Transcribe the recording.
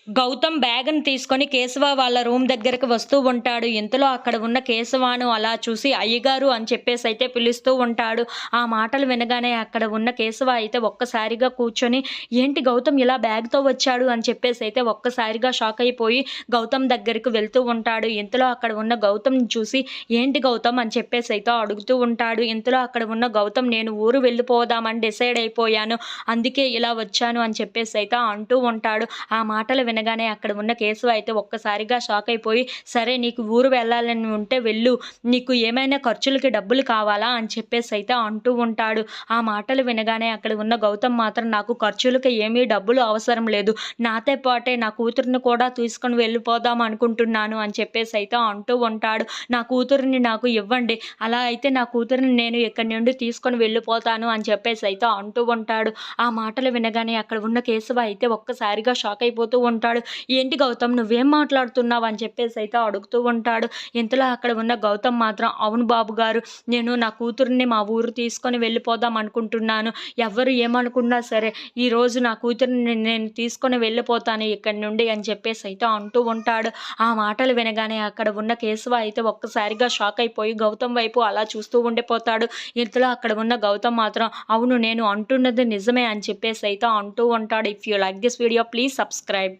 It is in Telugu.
గౌతమ్ బ్యాగ్‌ని తీసుకొని కేశవ వాళ్ళ రూమ్ దగ్గరికి వస్తూ ఉంటాడు. ఇంతలో అక్కడ ఉన్న కేశవను అలా చూసి అయ్యగారు అని చెప్పేసైతే పిలుస్తూ ఉంటాడు. ఆ మాటలు వినగానే అక్కడ ఉన్న కేశవ అయితే ఒక్కసారిగా కూర్చొని ఏంటి గౌతమ్ ఇలా బ్యాగ్‌తో వచ్చాడు అని చెప్పేసైతే ఒక్కసారిగా షాక్ అయిపోయి గౌతమ్ దగ్గరికి వెళ్తూ ఉంటాడు. ఇంతలో అక్కడ ఉన్న గౌతమ్‌ని చూసి ఏంటి గౌతమ్ అని చెప్పేసైతే అడుగుతూ ఉంటాడు. ఇంతలో అక్కడ ఉన్న గౌతమ్ నేను ఊరు వెళ్ళిపోదామని డిసైడ్ అయిపోయాను. అందుకే ఇలా వచ్చాను అని చెప్పేసైతే అంటూ ఉంటాడు. ఆ మాటలు వినగానే అక్కడ ఉన్న కేశవ అయితే ఒక్కసారిగా షాక్ అయిపోయి, "సరే నీకు ఊరు వెళ్ళాలని ఉంటే వెళ్ళు. నీకు ఏమైనా ఖర్చులకి డబ్బులు కావాలా?" అని చెప్పేసైతే అంటూ ఉంటాడు. ఆ మాటలు వినగానే అక్కడ ఉన్న గౌతమ్ మాత్రం "నాకు ఖర్చులకి ఏమీ డబ్బులు అవసరం లేదు. నాతో పాటే నా కూతురిని కూడా తీసుకొని వెళ్ళిపోదాం అనుకుంటున్నాను" అని చెప్పేసైతే అంటూ ఉంటాడు. "నా కూతురిని నాకు ఇవ్వండి. అలా అయితే నా కూతురిని నేను ఇక్కడి నుండి తీసుకొని వెళ్ళిపోతాను" అని చెప్పేసైతే అంటూ ఉంటాడు. ఆ మాటలు వినగానే అక్కడ ఉన్న కేశవ అయితే ఒక్కసారిగా షాక్ అయిపోతూ ఉంటాడు. "ఏంటి గౌతమ్ నువ్వేం మాట్లాడుతున్నావు?" అని చెప్పేసైతే అడుగుతూ ఉంటాడు. ఇంతలో అక్కడ ఉన్న గౌతమ్ మాత్రం "అవును బాబుగారు. నేను నా కూతురిని మా ఊరు తీసుకొని వెళ్ళిపోదాం అనుకుంటున్నాను. ఎవ్వరు ఏమనుకున్నా సరే ఈరోజు నా కూతురిని నేను తీసుకొని వెళ్ళిపోతాను ఇక్కడి నుండి" అని చెప్పేసైతే అంటూ ఉంటాడు. ఆ మాటలు వినగానే అక్కడ ఉన్న కేశవ అయితే ఒక్కసారిగా షాక్ అయిపోయి గౌతమ్ వైపు అలా చూస్తూ ఉండిపోతాడు. ఇంతలో అక్కడ ఉన్న గౌతమ్ మాత్రం "అవును నేను అంటున్నది నిజమే" అని చెప్పేసైతే అంటూ ఉంటాడు. If you like this video please subscribe.